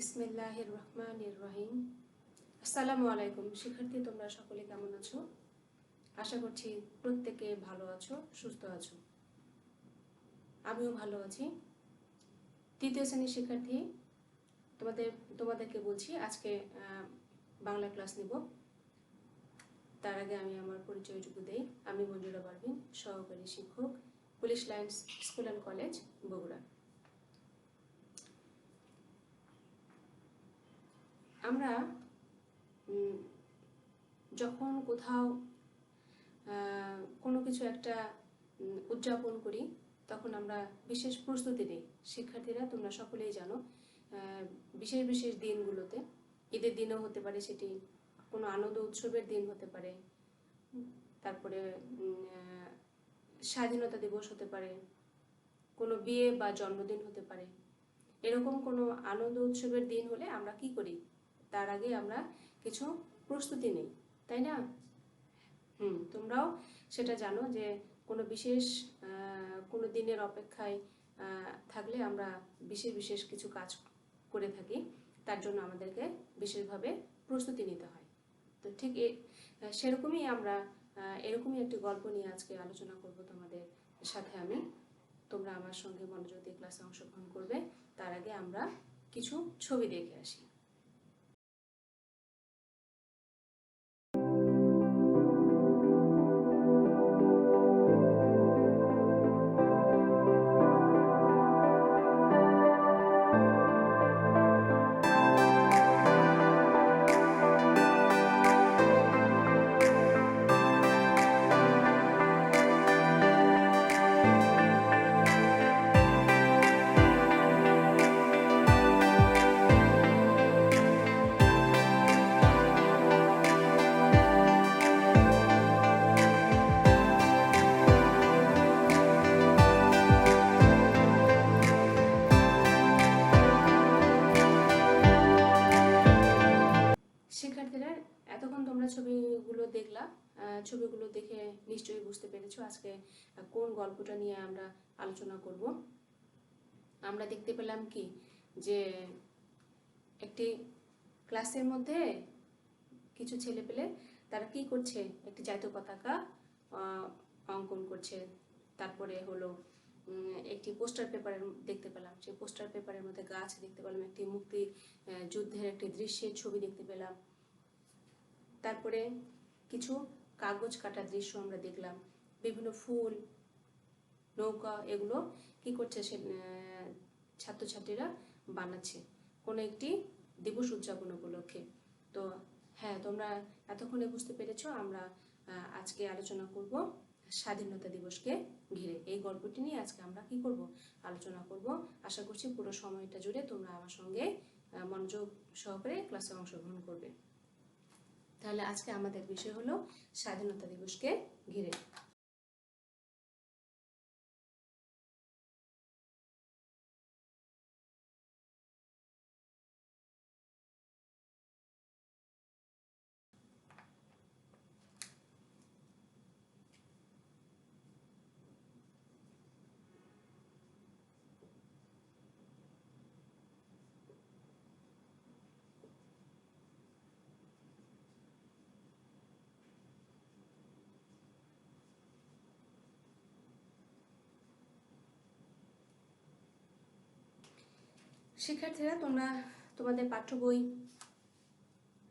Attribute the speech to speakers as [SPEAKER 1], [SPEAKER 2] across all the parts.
[SPEAKER 1] বিসমিল্লাহির রহমানির রহিম। আসসালামু আলাইকুম শিক্ষার্থী, তোমরা সকলে কেমন আছো? আশা করছি প্রত্যেকে ভালো আছো, সুস্থ আছো। আমিও ভালো আছি। তৃতীয় শ্রেণীর শিক্ষার্থী, তোমাদেরকে বলছি আজকে বাংলা ক্লাস নিব। তার আগে আমি আমার পরিচয়টুকু দেই। আমি মঞ্জুরা পারভিন, সহকারী শিক্ষক, police lines school and college, Bogura. আমরা যখন কোথাও কোনো কিছু একটা উদযাপন করি তখন আমরা বিশেষ প্রস্তুতি নিই। শিক্ষার্থীরা তোমরা সকলেই জানো, বিশেষ বিশেষ দিনগুলোতে, ঈদের দিনও হতে পারে, সেটি কোনো আনন্দ উৎসবের দিন হতে পারে, তারপরে স্বাধীনতা দিবস হতে পারে, কোনো বিয়ে বা জন্মদিন হতে পারে। এরকম কোনো আনন্দ উৎসবের দিন হলে আমরা কি করি? তার আগে আমরা কিছু প্রস্তুতি নিই, তাই না? তোমরাও সেটা জানো যে কোনো বিশেষ কোনো দিনের অপেক্ষায় থাকলে আমরা বিশেষ বিশেষ কিছু কাজ করে থাকি। তার জন্য আমাদেরকে বিশেষভাবে প্রস্তুতি নিতে হয়। তো ঠিক সেরকমই আমরা এরকমই একটি গল্প নিয়ে আজকে আলোচনা করব তোমাদের সাথে আমি। তোমরা আমার সঙ্গে মনোযোগ দিয়ে ক্লাসে অংশগ্রহণ করবে। তার আগে আমরা কিছু ছবি দেখে আসি। শিক্ষার্থীরা, এতক্ষণ তোমরা ছবিগুলো দেখলা। ছবিগুলো দেখে নিশ্চয়ই বুঝতে পেরেছো আজকে কোন গল্পটা নিয়ে আমরা আলোচনা করব। আমরা দেখতে পেলাম কি যে একটি ক্লাসের মধ্যে কিছু ছেলেপেলে তারা কি করছে, একটি জাতীয় পতাকা অঙ্কন করছে। তারপরে হলো একটি পোস্টার পেপার দেখতে পেলাম, সেই পোস্টার পেপারের মধ্যে গাছ দেখতে পেলাম, একটি মুক্তি যুদ্ধের একটি দৃশ্যের ছবি দেখতে পেলাম। তারপরে কিছু কাগজ কাটা দৃশ্য আমরা দেখলাম, বিভিন্ন ফুল, নৌকা, এগুলো কি করছে সে ছাত্রছাত্রীরা বানাচ্ছে কোনো একটি দিবস উদযাপন উপলক্ষে। তো হ্যাঁ, তোমরা এতক্ষণে বুঝতে পেরেছো আমরা আজকে আলোচনা করব স্বাধীনতা দিবসকে ঘিরে। এই গল্পটি নিয়ে আজকে আমরা কি করব, আলোচনা করব। আশা করছি পুরো সময়টা জুড়ে তোমরা আমার সঙ্গে মনোযোগ সহকারে ক্লাসে অংশগ্রহণ করবে। তাহলে আজকে আমাদের বিষয় হলো স্বাধীনতা দিবসকে ঘিরে। শিক্ষার্থীরা, তোমরা তোমাদের পাঠ্য বই,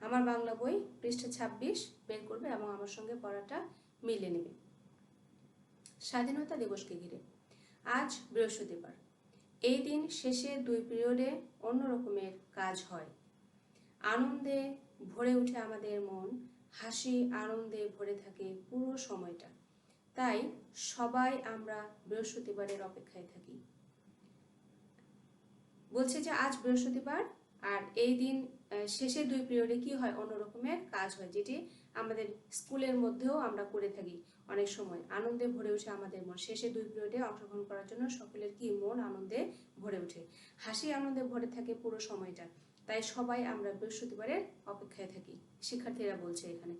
[SPEAKER 1] আমার বাংলা বই, পৃষ্ঠা 26 বের করবে এবং আমার সঙ্গে পড়াটা মিলে নেবে। স্বাধীনতা দিবসকে ঘিরে। আজ বৃহস্পতিবার। এই দিন শেষে 2 পিরিয়ডে অন্য রকমের কাজ হয়। আনন্দে ভরে ওঠে আমাদের মন, হাসি আনন্দে ভরে থাকে পুরো সময়টা। তাই সবাই আমরা বৃহস্পতিবারের অপেক্ষায় থাকি। বলছে যে আজ বৃহস্পতিবার আর এই দিন শেষে 2 পিরিয়ডে কি হয়, অন্য রকমের কাজ হয়, যেটি আমাদের স্কুলের মধ্যেও আমরা করে থাকি। অনেক সময় আনন্দে ভরে ওঠে আমাদের মন, শেষে 2 পিরিয়ডে অংশগ্রহণ করার জন্য সকলের কি মন আনন্দে ভরে ওঠে, হাসি আনন্দে ভরে থাকে পুরো সময়টা। তাই সবাই আমরা বৃহস্পতিবারের অপেক্ষায় থাকি। শিক্ষার্থীরা বলছে এখানে,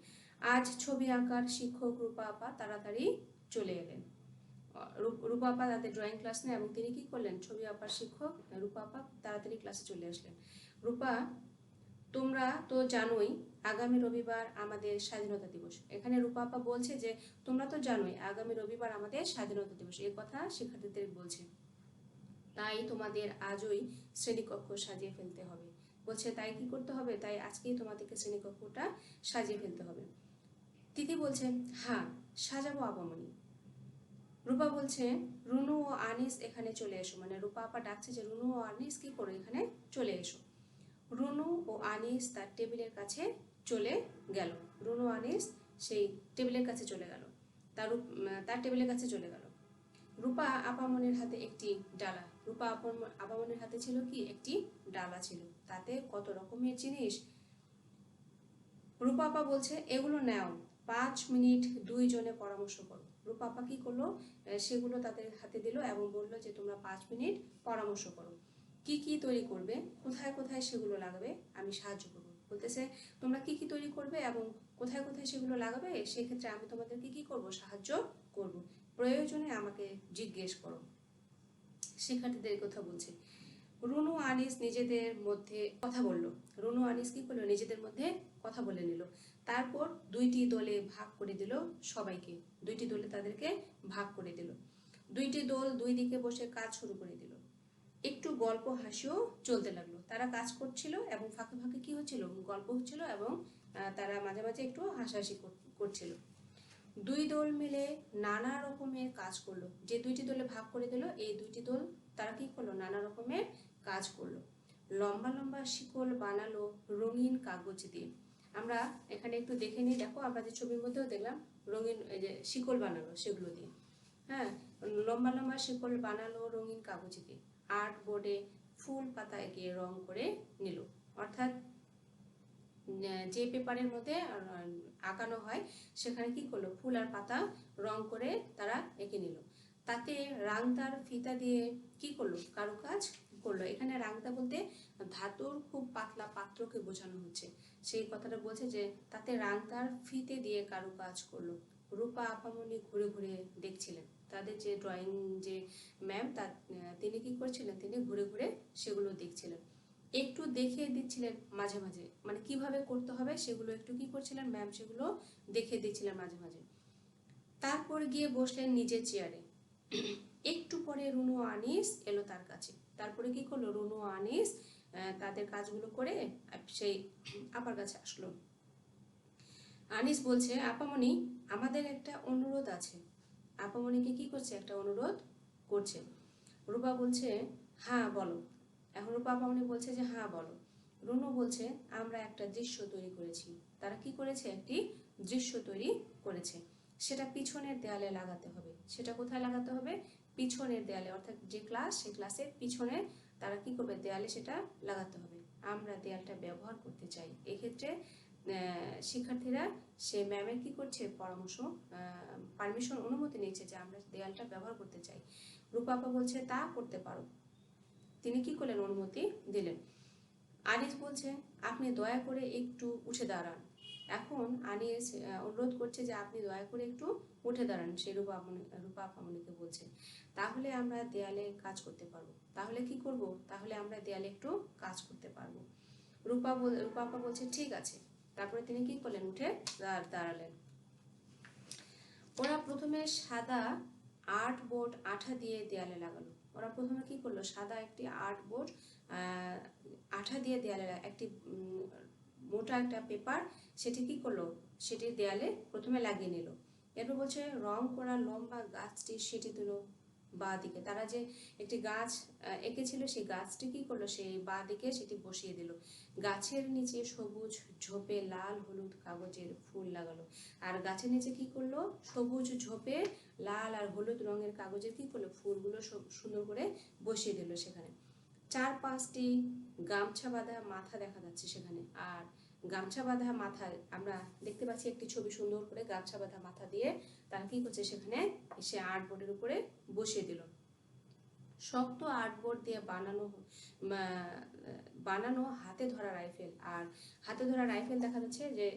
[SPEAKER 1] আজ ছবি আঁকার শিক্ষক রূপা আপা তাড়াতাড়ি চলে এলেন। রূপা আপা তাদের ড্রয়িং ক্লাস নেয় এবং তিনি কি করলেন, ছবি আঁকার শিক্ষক রূপা আপা তাড়াতাড়ি ক্লাসে চলে আসলেন। রূপা, তোমরা তো জানোই আগামী রবিবার আমাদের স্বাধীনতা দিবস। এখানে রূপা আপা বলছে যে তোমরা তো জানোই আগামী রবিবার আমাদের স্বাধীনতা দিবস, এই কথা শিক্ষার্থীদের বলছে। তাই তোমাদের আজই শ্রেণীকক্ষ সাজিয়ে ফেলতে হবে। বলছে তাই কি করতে হবে, তাই আজকেই তোমাদেরকে শ্রেণীকক্ষটা সাজিয়ে ফেলতে হবে। তিথি বলছে হ্যাঁ সাজাবো আপামনি। রূপা বলছে রুনু ও আনিস এখানে চলে এসো, মানে রূপা আপা ডাকছে যে রুনু ও আনিস কি করো এখানে চলে এসো। রুনু ও আনিস তার টেবিলের কাছে চলে গেল। রুনু আনিস সেই টেবিলের কাছে চলে গেল, তার টেবিলের কাছে চলে গেল। রূপা আপামনির হাতে একটি ডালা। রূপা আপামনির হাতে ছিল কি একটি ডালা ছিল, তাতে কত রকমের জিনিস। রূপা আপা বলছে এগুলো নাও, 5 মিনিট দুইজনে পরামর্শ করো। রূপা আপা কি করলো, সেগুলো তাদের হাতে দিল এবং বললো যে তোমরা 5 মিনিট পরামর্শ করো। কি কি তৈরি করবে, কোথায় কোথায় সেগুলো লাগবে আমি সাহায্য করবো। বলতেছে তোমরা কি কি তৈরি করবে এবং কোথায় কোথায় সেগুলো লাগাবে, সেক্ষেত্রে আমি তোমাদেরকে কি করব, সাহায্য করব। প্রয়োজনে আমাকে জিজ্ঞেস করো। শিক্ষার্থীদের কথা বলছে। রুনু আনিস নিজেদের মধ্যে কথা বলল। রুনু আনিস কি করলো, নিজেদের মধ্যে কথা বলে নিল। তারপর দুইটি দলে ভাগ করে দিল সবাইকে, দুইটি দলে তাদেরকে ভাগ করে দিল। দুইটি দল দুই দিকে বসে কাজ শুরু করে দিল। একটু গল্প হাসিও চলতে লাগলো। তারা কাজ করছিল এবং ফাঁকে ফাঁকে কি হচ্ছিল, গল্প হচ্ছিল এবং তারা মাঝে মাঝে একটু হাসাহাসি করছিল। দুই দল মিলে নানা রকমের কাজ করলো। যে দুইটি দলে ভাগ করে দিল, এই দুইটি দল তারা কি করলো, নানা রকমের কাজ করলো। লম্বা লম্বা শিকল বানালো রঙিন কাগজ দিয়ে। আমরা এখানে একটু দেখে নিই, দেখো আমরা যে ছবির মধ্যেও দেখলাম রঙিন যে শিকল বানালো সেগুলো দিয়ে। হ্যাঁ, লম্বা লম্বা শিকল বানালো রঙিন কাগজ দিয়ে। আর্ট বোর্ডে ফুল পাতা এঁকে রং করে নিল। অর্থাৎ যে পেপারের মধ্যে আঁকানো হয় সেখানে কি করলো, ফুল আর পাতা রং করে তারা এঁকে নিল। তাতে রাংতার ফিতা দিয়ে কি করলো, কারুকাজ করলো। এখানে রাংতা বলতে ধাতুর খুব পাতলা পাত্রকে বোঝানো হচ্ছে, সেই কথাটা বলছে যে তাতে রাংতার ফিতে দিয়ে কারুকাজ করলো। রূপা আপামনি ঘুরে ঘুরে দেখছিলেন। তাদের যে ড্রয়িং যে ম্যাম তিনি কি করছিলেন, তিনি ঘুরে ঘুরে সেগুলো দেখছিলেন, একটু দেখিয়ে দিচ্ছিলেন মাঝে মাঝে, মানে কিভাবে করতে হবে সেগুলো একটু কি করছিলেন ম্যাম, সেগুলো দেখিয়ে দিচ্ছিলেন মাঝে মাঝে। তারপর গিয়ে বসলেন নিজের চেয়ারে। একটু পরে রুনু আনিস এলো তার কাছে। তারপরে কি করলো, রুনু আনিস তাদের কাজগুলো করে সেই আপার কাছে আসলো। আনিস বলছে আপামনি আমাদের একটা অনুরোধ আছে। আপামনিকে কি করছে, একটা অনুরোধ করছে। রূপা বলছে হ্যাঁ বলো। এখন রূপা আপামনি বলছে যে হ্যাঁ বলো। রুনু বলছে আমরা একটা দৃশ্য তৈরি করেছি। তারা কি করেছে, একটি দৃশ্য তৈরি করেছে। সেটা পিছনের দেয়ালে লাগাতে হবে। সেটা কোথায় লাগাতে হবে, পিছনের দেয়ালে, অর্থাৎ যে ক্লাস সেই ক্লাসের পিছনে তারা কি করবে, দেয়ালে সেটা লাগাতে হবে। আমরা দেয়ালটা ব্যবহার করতে চাই। এক্ষেত্রে শিক্ষার্থীরা সে ম্যামের কি করছে, পরামর্শ পারমিশন অনুমতি নিচ্ছে যে আমরা দেয়ালটা ব্যবহার করতে চাই। রূপা আপা বলছে তা করতে পারো। তিনি কি করলেন, অনুমতি দিলেন। আনিস বলছে আপনি দয়া করে একটু উঠে দাঁড়ান। এখন আনিস অনুরোধ করছে যে আপনি দয়া করে একটু উঠে দাঁড়ান, সে রূপা আপামনিকে বলছে। তাহলে আমরা দেয়ালে কাজ করতে পারবো। তাহলে কি করব, তাহলে আমরা দেয়ালে একটু কাজ করতে পারবো। রূপা আপা বলছে ঠিক আছে। তারপরে তিনি কি করলেন, উঠে দাঁড়ালেন। ওরা প্রথমে সাদা আর্ট বোর্ড আঠা দিয়ে দেয়ালে লাগালো। ওরা প্রথমে কি করলো, সাদা একটি আর্ট বোর্ড আঠা দিয়ে দেয়ালে, একটি মোটা একটা পেপার সেটি কি করলো, সেটি দেয়ালে প্রথমে লাগিয়ে নিল। এরপর বলছে রং করা লম্বা গাছটি সেটি দিল বাঁ দিকে। তারা যে একটি গাছ এঁকেছিল সেই গাছটি কি করলো, সেই বাঁ দিকে সেটি বসিয়ে দিল। গাছের নিচে সবুজ ঝোপে লাল হলুদ কাগজের ফুল লাগালো। আর গাছের নিচে কি করলো, সবুজ ঝোপে লাল আর হলুদ রঙের কাগজের কি করলো, ফুলগুলো সুন্দর করে বসিয়ে দিল সেখানে। 4-5টি গামছা বাঁধা মাথা দেখা যাচ্ছে সেখানে। আর গামছা বাঁধা মাথায় আমরা দেখতে পাচ্ছি একটি ছবি, সুন্দর করে গামছা বাঁধা মাথা দিয়ে তারা কি করছে, সেখানে সে আর্টবোর্ডের উপরে বসিয়ে দিল। শক্ত আর্টবোর্ড দিয়ে বানানো হাতে ধরা রাইফেল। আর হাতে ধরা রাইফেল দেখা যাচ্ছে যে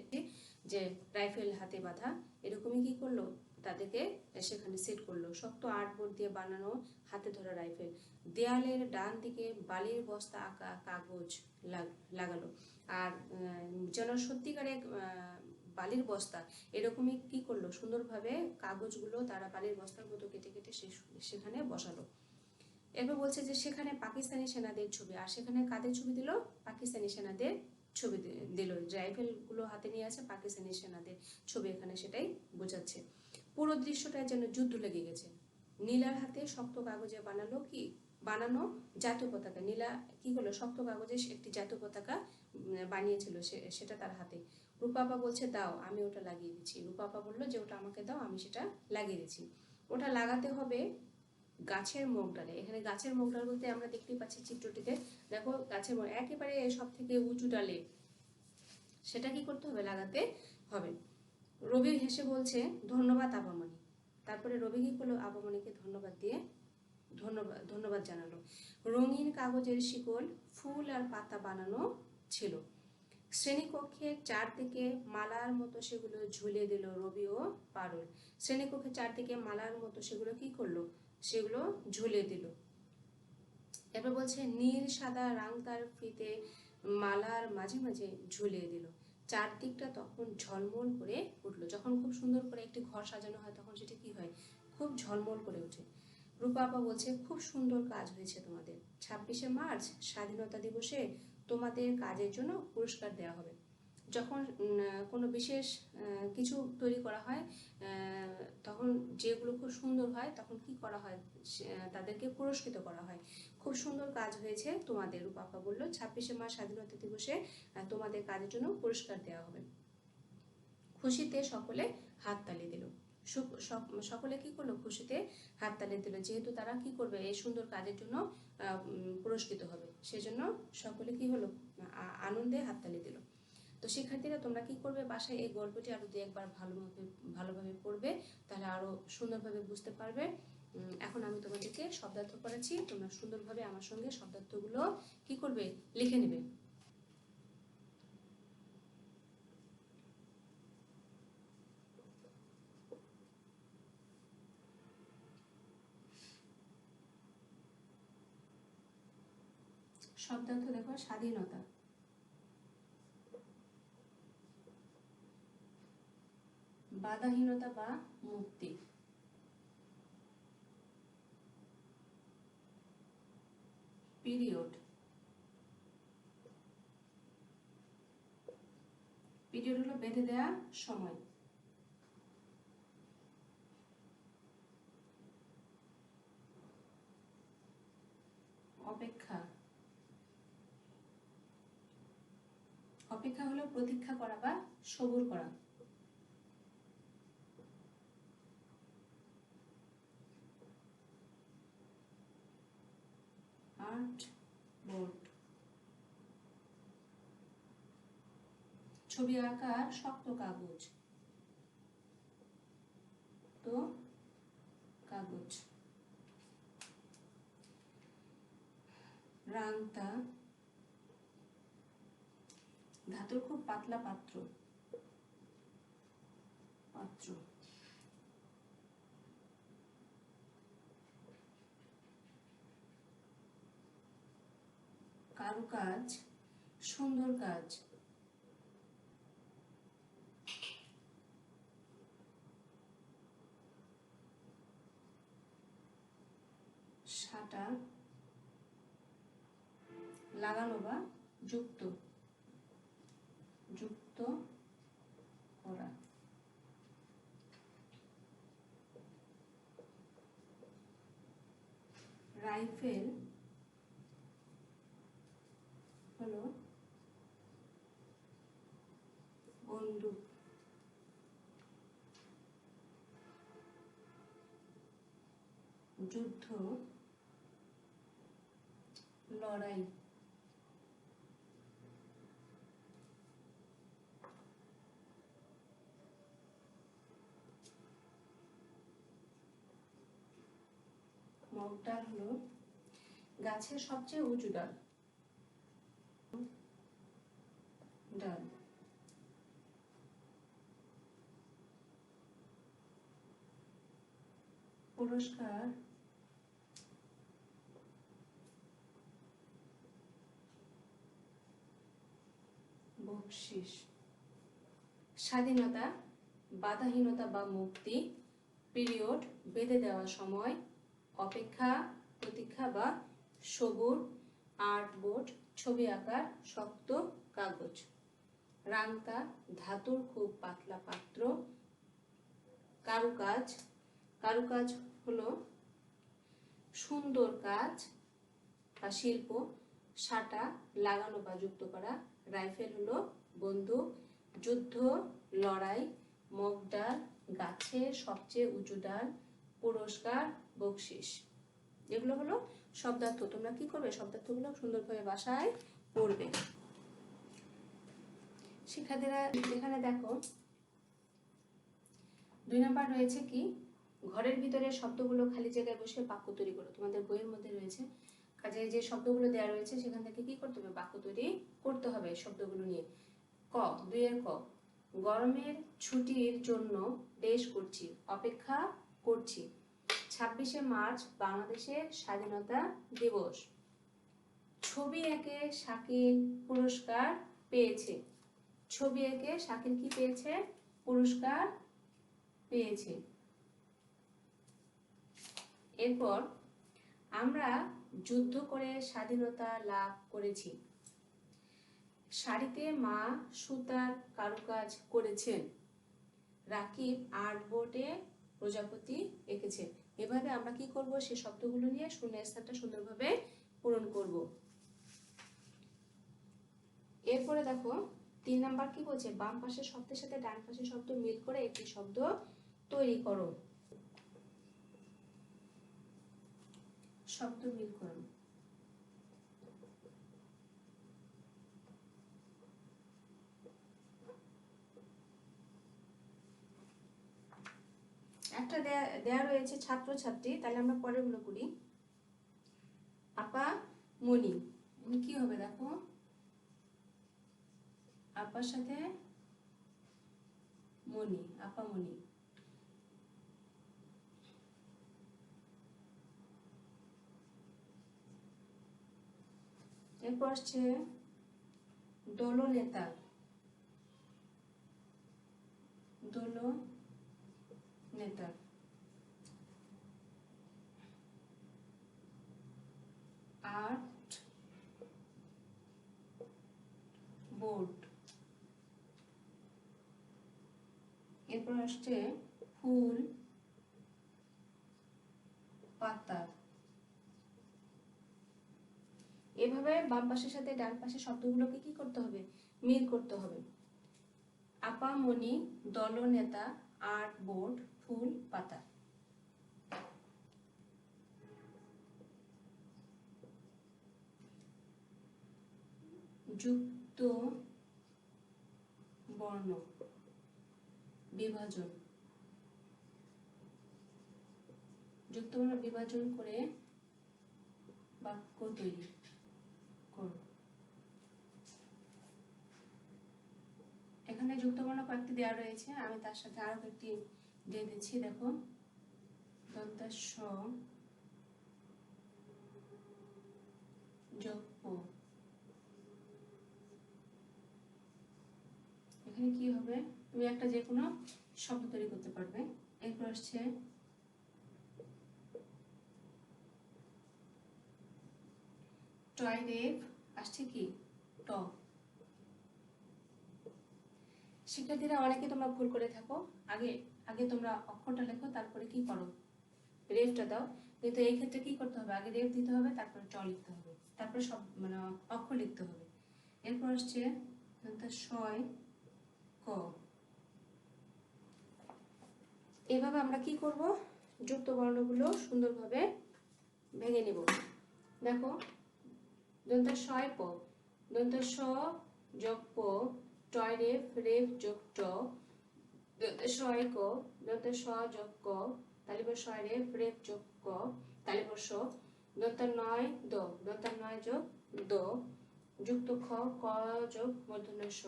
[SPEAKER 1] যে রাইফেল হাতে বাঁধা, এরকমই কি করলো তাদেরকে সেখানে সেট করলো। শক্ত আর্টবোর্ড দিয়ে বানানো হাতে ধরা রাইফেল, দেয়ালের ডান দিকে বালির বস্তা আঁকা কাগজ লাগালো। আর যেন সত্যিকারের বালির বস্তা এরকমই কি করলো, সুন্দরভাবে কাগজগুলো তারা বালির বস্তার মতো কেটে কেটে সেখানে বসালো। এরপর বলছে যে সেখানে পাকিস্তানি সেনাদের ছবি, আর সেখানে কাদের ছবি দিল, পাকিস্তানি সেনাদের ছবি দিল। রাইফেলগুলো হাতে নিয়ে আছে পাকিস্তানি সেনাদের ছবি, এখানে সেটাই বোঝাচ্ছে। পুরো দৃশ্যটা যেন যুদ্ধ লেগে গেছে। নীলার হাতে শক্ত কাগজে বানানো জাতীয় পতাকা। নীলা কি করলো, শক্ত কাগজে একটি জাতীয় পতাকা বানিয়েছিল, সেটা তার হাতে। রূপাপা বলছে দাও, আমি ওটা লাগিয়ে দিচ্ছি। রূপাপা বললো যে ওটা আমাকে দাও, আমি সেটা লাগিয়ে দিচ্ছি। ওটা লাগাতে হবে গাছের মুখ ডালে। এখানে গাছের মুখ ডাল বলতে আমরা দেখতেই পাচ্ছি চিত্রটিতে, দেখো গাছের একেবারে সব থেকে উঁচু ডালে সেটা কি করতে হবে, লাগাতে হবে। রবি হেসে বলছে ধন্যবাদ আপামনি। তারপরে রবি কি করলো, আপামনিকে ধন্যবাদ দিয়ে ধন্যবাদ জানালো। রঙিন কাগজের শিকল, ফুল আর পাতা বানানো ছিল। শ্রেণীকক্ষের চারদিকে মালার মতো সেগুলো ঝুলিয়ে দিল রবি ও পারুল। শ্রেণীকক্ষের চারদিকে মালার মতো সেগুলো কি করলো, সেগুলো ঝুলিয়ে দিল। এরপর বলছে নীল সাদা রাংতার ফিতে মালার মাঝে মাঝে ঝুলিয়ে দিল। চারদিকটা তখন ঝলমল করে উঠলো। যখন খুব সুন্দর করে একটি ঘর সাজানো হয় তখন সেটা কি হয়, খুব ঝলমল করে ওঠে। রূপাপা বলছে খুব সুন্দর কাজ হয়েছে তোমাদের। 26শে মার্চ স্বাধীনতা দিবসে তোমাদের কাজের জন্য পুরস্কার দেওয়া হবে। যখন কোনো বিশেষ কিছু তৈরি করা হয় তখন যেগুলো খুব সুন্দর হয় তখন কি করা হয়, তাদেরকে পুরস্কৃত করা হয়। খুব সুন্দর কাজ হয়েছে তোমাদের, রূপাপা বলল। 26শে মার্চ স্বাধীনতা দিবসে তোমাদের কাজের জন্য পুরস্কার দেওয়া হবে। খুশিতে সকলে হাততালি দিল। সকলে কি করলো, খুশিতে হাততালি দিল, যেহেতু তারা কি করবে, এই সুন্দর কাজের জন্য পুরস্কৃত হবে, সেজন্য সকলে কি হলো, আনন্দে হাততালি দিল। তো শিক্ষার্থীরা তোমরা কি করবে, বাসায় এই গল্পটি আরো দু একবার ভালোভাবে পড়বে, তাহলে আরো সুন্দরভাবে বুঝতে পারবে। এখন আমি তোমাদেরকে শব্দার্থ করাচ্ছি, তোমরা সুন্দরভাবে আমার সঙ্গে শব্দার্থগুলো কি করবে, লিখে নেবে। শব্দার্থ দেখো, স্বাধীনতা, বাধাহীনতা বা মুক্তি, পিরিয়ড, পিরিয়ড হলো বেঁধে দেওয়া সময়। অপেক্ষা, অপেক্ষা হলো প্রতীক্ষা করা বা সবুর করা। আর্ট বোর্ড, ছবি আঁকার শক্ত কাগজ, তো কাগজ। রাংতা, ধাতুর খুব পাতলা পাত্র, পাত্র। কারুকাজ, সুন্দর কাজ। সাটা, লাগানো বা যুক্ত, যুক্ত করা। রাইফেল হলো বন্দুক। যুদ্ধ, লড়াই। মগডাল হলো গাছের সবচেয়ে উঁচু ডাল, ডাল। পুরস্কার, বকশিস। স্বাধীনতা, বাধাহীনতা বা মুক্তি। পিরিয়ড, বেঁধে দেওয়া সময়। অপেক্ষা, প্রতীক্ষা বা সবুর। আর্টবোর্ড, ছবি আঁকার শক্ত কাগজ। রাংতা, ধাতুর খুব পাতলা পাত্র। কারুকাজ, কারুকাজ হলো সুন্দর কাজ বা শিল্প। সাটা, লাগানো বা যুক্ত করা। রাইফেল হলো বন্দুক। যুদ্ধ, লড়াই। মগ ডাল, গাছের সবচেয়ে উঁচু ডাল। পুরস্কার, বকশিস। এগুলো হলো শব্দার্থ। তোমরা কি করবে, শব্দার্থগুলো সুন্দরভাবে বাসায় পড়বে। শিক্ষার্থীরা এখানে দেখো 2 নাম্বার রয়েছে কি, ঘরের ভিতরে শব্দগুলো খালি জায়গায় বসে বাক্য তৈরি করো। তোমাদের বইয়ের মধ্যে রয়েছে, কাজে যে শব্দগুলো দেওয়া রয়েছে সেখান থেকে কি করতে হবে, বাক্য তৈরি করতে হবে শব্দগুলো নিয়ে। ক, 2 এর ক, গরমের ছুটির জন্য দেশ করছি, অপেক্ষা করছি। 26শে মার্চ বাংলাদেশের স্বাধীনতা দিবস। ছবি এঁকে শাকিল পুরস্কার পেয়েছে। ছবি এঁকে শাকিল কি পেয়েছে, পুরস্কার পেয়েছে। এরপর আমরা যুদ্ধ করে স্বাধীনতা লাভ করেছি। শাড়িতে মা সুতার কারুকাজ করেছেন। রাকিব আর্টবোর্ডে প্রজাপতি এঁকেছে। এভাবে আমরা কি করব, সেই শব্দগুলো নিয়ে শূন্যস্থানটা সুন্দরভাবে পূরণ করব। এরপরে দেখো 3 নাম্বার কি বলছে, বাম পাশের শব্দের সাথে ডান পাশের শব্দ মিল করে একটি শব্দ তৈরি করো। শব্দ মিল করো। একটা দেয়া রয়েছে ছাত্রছাত্রী, তাহলে আমরা পরেরগুলো করি। আপা মনি, কি হবে দেখো, আপার সাথে মনি, আপা মনি। এরপর আসছে দলনেতা, দলনেতা। Art board. এরপর আসছে ফুল পাতা। এভাবে বাম পাশের সাথে ডান পাশের শব্দগুলোকে কি করতে হবে, মিল করতে হবে। আপা মনি, দলনেতা, আর্ট বোর্ড, ফুল পাতা। যুক্ত বর্ণ, বিভাজন। যুক্ত বর্ণ বিভাজন করে বাক্য তৈরি করো। এখানে যুক্ত বর্ণ কয়েকটি দেওয়া রয়েছে, আমি তার সাথে আরো কয়েকটি দিয়ে দিচ্ছি। দেখো দন্তাস যোগ ও, এখানে কি হবে, তুমি একটা যে কোনো শব্দ তৈরি করতে পারবে। এরপর আসছে টয়লেট, আসছে কি ট। শিক্ষার্থীরা অনেকে তোমরা ভুল করে থাকো, আগে আগে তোমরা অক্ষরটা লেখো, তারপরে কি করো, রেফটা দাও। কিন্তু এই ক্ষেত্রে কি করতে হবে, আগে রেফ দিতে হবে, তারপরে ট লিখতে হবে, তারপরে সব মানে অক্ষর লিখতে হবে। এরপর আসছে শয় ক। এভাবে আমরা কি করব, যুক্ত বর্ণগুলো সুন্দরভাবে ভেঙে নেব। দেখো দন্ত শয় প, দন্ত স যোগ প, টয় রেফ, রেফ যোগ ট, দন্ত শয় ক, দন্ত স যোগ ক, তালিবর শয় রেফ, রেফ যোগ ক, তালিবর স, দন্ত নয় দ, দন্ত নয় যোগ দ, যুক্ত খ, ক যোগ মূর্ধন্য স,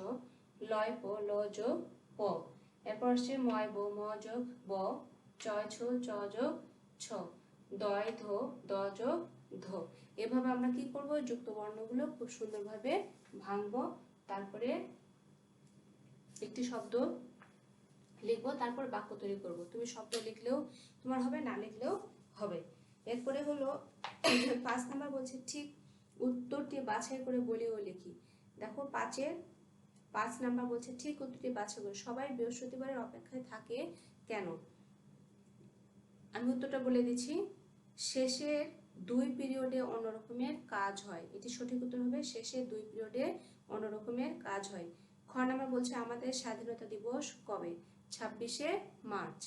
[SPEAKER 1] লয় প, ল যোগ প। এরপর আসছে ময় ব, ম যোগ ব, চয় ছ, চ যোগ ছ, দয় ধো, দ যোগ ধো। এভাবে আমরা কি করব, যুক্ত বর্ণগুলো খুব সুন্দরভাবে ভাঙবো, তারপরে একটি শব্দ লিখবো, তারপর বাক্য তৈরি করব। তুমি শব্দ লিখলেও তোমার হবে, না লিখলেও হবে। এরপরে হলো 5 নাম্বার বলছে ঠিক উত্তরটি বাছাই করে বলি ও লিখি। দেখো 5 নাম্বার বলছে ঠিক উত্তরটি বাছাই করে। সবাই বৃহস্পতিবারের অপেক্ষায় থাকে কেন? আমি উত্তরটা বলে দিচ্ছি। শেষের 2 পিরিয়ডে অন্যরকমের কাজ হয়। এটি সঠিক উত্তর হবে, শেষের 2 পিরিয়ডে অন্যরকমের কাজ হয়। খ নাম্বার বলছে আমাদের স্বাধীনতা দিবস কবে? 26শে মার্চ।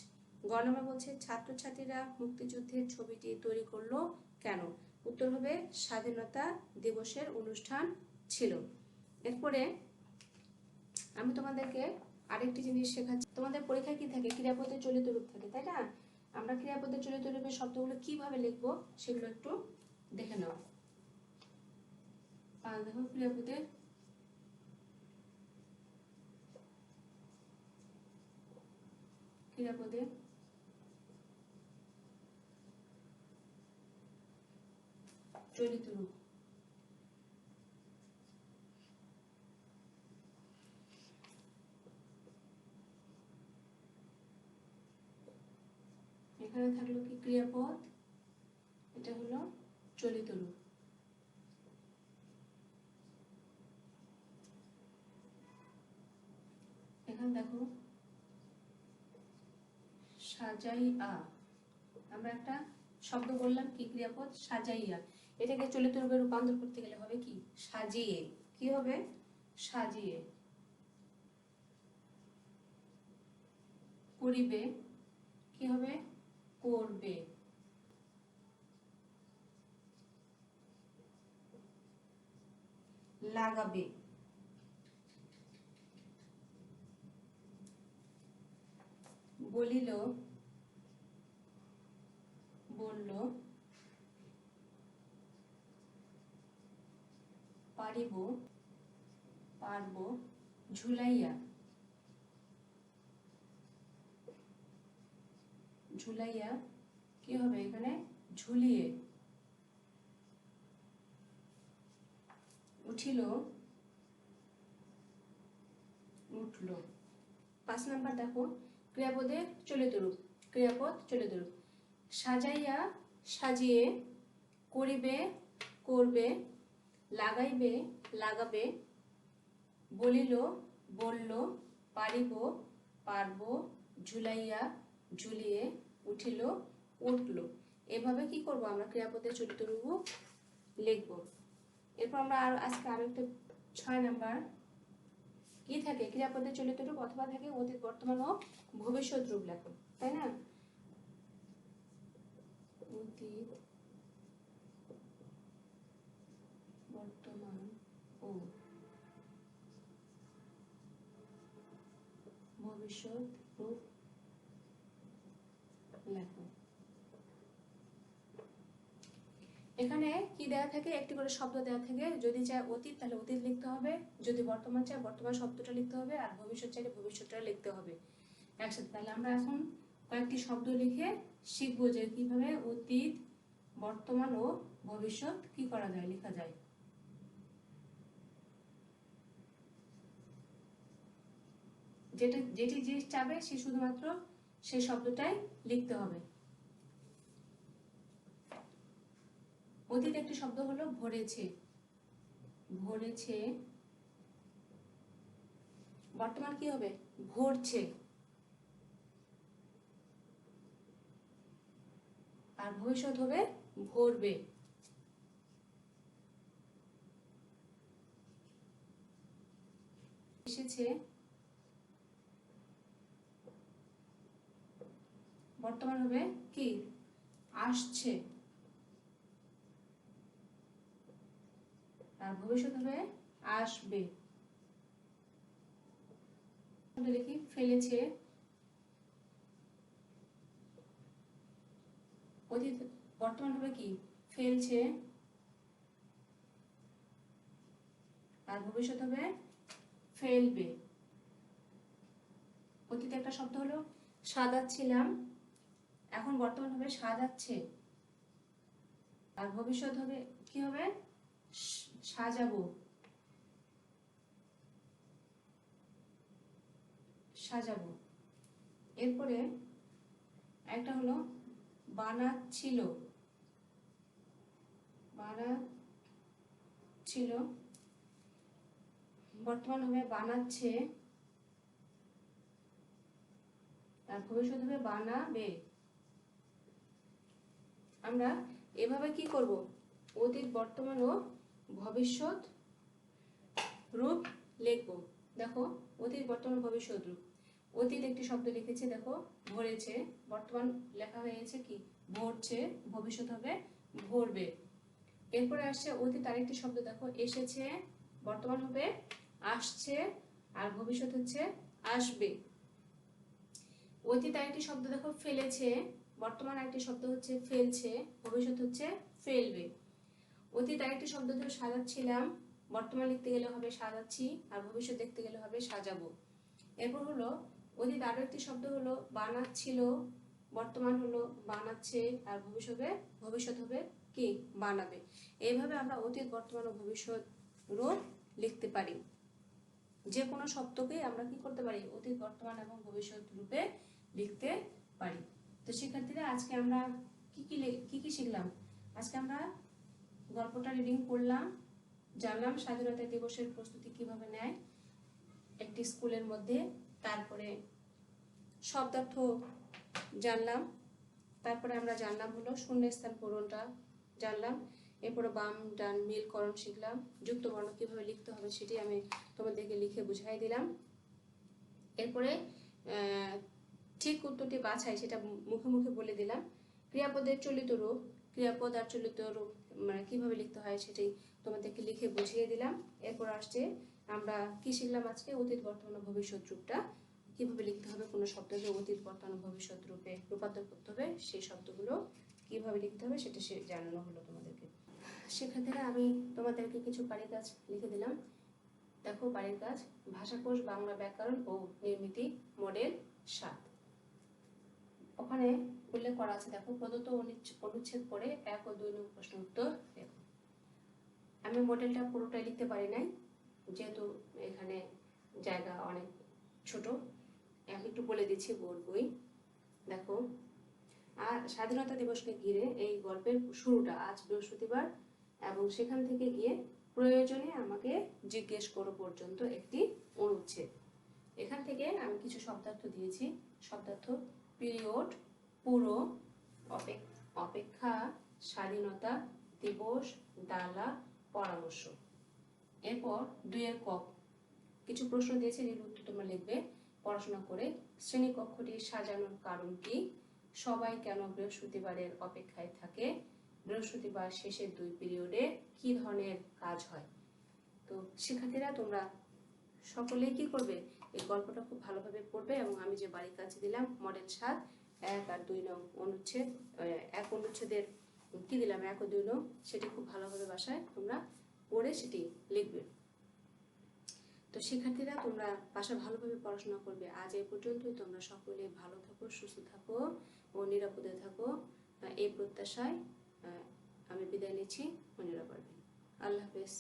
[SPEAKER 1] গ নাম্বার বলছে ছাত্রছাত্রীরা মুক্তিযুদ্ধের ছবিটি তৈরি করলো কেন? উত্তর হবে স্বাধীনতা দিবসের অনুষ্ঠান ছিল। এরপরে আমি তোমাদেরকে আরেকটি জিনিস শেখাচ্ছি। তোমাদের পরীক্ষায় কি থাকে? ক্রিয়াপদের চলিত রূপ থাকে, তাই না? আমরা ক্রিয়াপদের চলিত রূপের শব্দগুলো কিভাবে লিখবো সেগুলো একটু দেখে নাও। দেখো ক্রিয়াপদের চলিত রূপ। এখানে থাকলো কি ক্রিয়াপদ, এটা হলো চলিত রূপ। এখানে দেখো সাজাইয়া, আমরা একটা শব্দ বললাম কি ক্রিয়াপদ সাজাইয়া, এটাকে চলিত রূপে রূপান্তর করতে গেলে হবে কি সাজিয়ে। কি হবে? সাজিয়ে। করিবে, কি হবে? করবে। লাগাবে, বলিল, বলল, পারিব, পারব, ঝুলাইয়া, ঝুলাইয়া, কি হবে এখানে? ঝুলিয়ে। উঠিল, উঠল। 5 নাম্বার দেখো ক্রিয়াপদের চলিত রূপ। ক্রিয়াপদ চলিত রূপ সাজাইয়া, সাজিয়ে, করিবে, করবে, লাগাইবে, লাগাবে, বলিল, বলল, পারিব, পারব, ঝুলাইয়া, ঝুলিয়ে, উঠিল, উঠল। এভাবে কি করব আমরা ক্রিয়াপদের চলিত রূপ লিখব। এরপর আমরা আজকে আরো একটা 6 নাম্বার কি থাকে? ক্রিয়াপদের চলিত রূপ অথবা থাকে অতীত, বর্তমান ও ভবিষ্যৎ রূপ লেখো, তাই না? অতীত, বর্তমান ও ভবিষ্যৎ রূপ লেখো। এখানে কি দেওয়া থাকে? একটি করে শব্দ দেওয়া থাকে। যদি চাই অতীত তাহলে অতীত লিখতে হবে, যদি বর্তমান চাই বর্তমান শব্দটা লিখতে হবে, আর ভবিষ্যৎ চাইলে ভবিষ্যৎটা লিখতে হবে একসাথে। তাহলে আমরা এখন কয়েকটি শব্দ লিখে শিখবো যে কিভাবে অতীত, বর্তমান ও ভবিষ্যৎ কি করা যায়, লেখা যায়। যেটি জিনিস চাবে সে শুধুমাত্র সেই শব্দটাই লিখতে হবে। অতীত একটি শব্দ হলো ভরেছে, ভরেছে। বর্তমান কি হবে? ভরছে। আর ভবিষ্যৎ হবে ভরবে। এসেছে, বর্তমান হবে কি আসছে, আর ভবিষ্যৎ হবে আসবে। দেখি ফেলেছে, অতীত, বর্তমান হবে কি ফেলছে, আর ভবিষ্যৎ হবে ফেলবে। অতীতে একটা শব্দ হলো সাজাচ্ছিলাম, এখন বর্তমান হবে সাজাচ্ছে, আর ভবিষ্যৎ হবে কি হবে, সাজাবো, সাজাবো। এরপরে একটা হলো বানাচ্ছিল, বানাচ্ছিল, বর্তমান হবে বানাচ্ছে, আর ভবিষ্যৎ হবে বানাবে। আমরা এভাবে কি করব, অতীত বর্তমান ও ভবিষ্যৎ রূপ লিখবো। দেখো অতীত বর্তমান ভবিষ্যৎ রূপ। অতীত একটি শব্দ লিখেছে, দেখো ভরেছে, বর্তমান লেখা হয়েছে কি ভরছে, ভবিষ্যৎ হবে ভরবে। এরপরে আসছে অতীত আরেকটি শব্দ, দেখো এসেছে, বর্তমান হবে আসছে, আর ভবিষ্যৎ হচ্ছে আসবে। অতীত আরেকটি শব্দ দেখো ফেলেছে, বর্তমান আরেকটি শব্দ হচ্ছে ফেলছে, ভবিষ্যৎ হচ্ছে ফেলবে। অতীত আরেকটি শব্দ ধরো সাজাচ্ছিলাম, বর্তমান লিখতে গেলে হবে সাজাচ্ছি, আর ভবিষ্যৎ দেখতে গেলে হবে সাজাবো। এরপর হলো অতীত আরো একটি শব্দ হলো বানাচ্ছিল, বর্তমান হলো বানাচ্ছে, আর ভবিষ্যৎ হবে কি বানাবে। এইভাবে আমরা অতীত বর্তমান ও ভবিষ্যৎ রূপ লিখতে পারি। যে কোনো শব্দকেই আমরা কি করতে পারি, অতীত বর্তমান এবং ভবিষ্যৎ রূপে লিখতে পারি। তো শিক্ষার্থীরা আজকে আমরা কি কি শিখলাম, আজকে আমরা গল্পটা রিডিং করলাম, জানলাম স্বাধীনতা দিবসের প্রস্তুতি কিভাবে নেয় একটি স্কুলের মধ্যে, তারপরে শব্দার্থ জানলাম, তারপরে আমরা জানলাম হলো শূন্যস্থান পূরণটা জানলাম, এরপরে বাম ডান মিলকরণ শিখলাম, যুক্ত বর্ণ কিভাবে লিখতে হবে সেটি আমি তোমাদেরকে লিখে বুঝাই দিলাম। এরপরে ঠিক উত্তরটি বাছাই সেটা মুখে মুখে বলে দিলাম। ক্রিয়াপদের চলিত রূপ, ক্রিয়াপদ আর চলিত রূপ মানে কিভাবে লিখতে হয় সেটি তোমাদেরকে লিখে বুঝিয়ে দিলাম। এরপর আসছে আমরা কি শিখলাম আজকে, অতীত বর্তমান ও ভবিষ্যৎ রূপটা কিভাবে লিখতে হবে, কোনো শব্দকে অতীত বর্তমান ভবিষ্যৎ রূপে রূপান্তর করতে হবে, সেই শব্দগুলো কিভাবে লিখতে হবে সেটা জানানো হলো তোমাদেরকে। শিক্ষার্থীরা আমি তোমাদেরকে কিছু বাড়ির কাজ লিখে দিলাম। দেখো বাড়ির কাজ, ভাষাকোষ, বাংলা ব্যাকরণ ও নির্মিতি মডেল 7। ওখানে উল্লেখ করা আছে, দেখো প্রদত্ত অনুচ্ছেদ পড়ে 1 ও 2 নং প্রশ্ন উত্তর দেখো। আমি মডেলটা পুরোটাই লিখতে পারি নাই, যেহেতু এখানে জায়গা অনেক ছোট, আমি একটু বলে দিচ্ছি বলবই। দেখো আর স্বাধীনতা দিবসকে ঘিরে এই গল্পের শুরুটা আজ বৃহস্পতিবার, এবং সেখান থেকে গিয়ে প্রয়োজনে আমাকে জিজ্ঞেস করো পর্যন্ত একটি অনুচ্ছেদ। এখান থেকে আমি কিছু শব্দার্থ দিয়েছি। শব্দার্থ পিরিয়ড, পুরো, অপেক্ষা, স্বাধীনতা দিবস, ডালা, পরামর্শ। এরপর 2 এর ক কিছু প্রশ্ন দিয়েছে, এর উত্তর তোমরা লিখবে পড়াশোনা করে। শ্রেণীকক্ষটি সাজানোর কারণ কি, সবাই কেন বৃহস্পতিবারের অপেক্ষায় থাকে, বৃহস্পতিবার শেষের 2 পিরিয়ডে কি ধরনের কাজ হয়। তো শিক্ষার্থীরা তোমরা সকলেই কি করবে, এই গল্পটা খুব ভালোভাবে পড়বে, এবং আমি যে বাড়ির কাজ দিলাম মডেল 7 1 আর 2 নং অনুচ্ছেদ, 1 অনুচ্ছেদের কি দিলাম 1 ও 2 নং, সেটি খুব ভালোভাবে বাসায় তোমরা পড়ে সেটি লিখবে। তো শিক্ষার্থীরা তোমরা বাসায় ভালোভাবে পড়াশোনা করবে। আজ এই পর্যন্তই। তোমরা সকলে ভালো থাকো, সুস্থ থাকো ও নিরাপদে থাকো, এই প্রত্যাশায় আমি বিদায় নিচ্ছি। মনিরা পারভিন। আল্লাহ হাফেজ।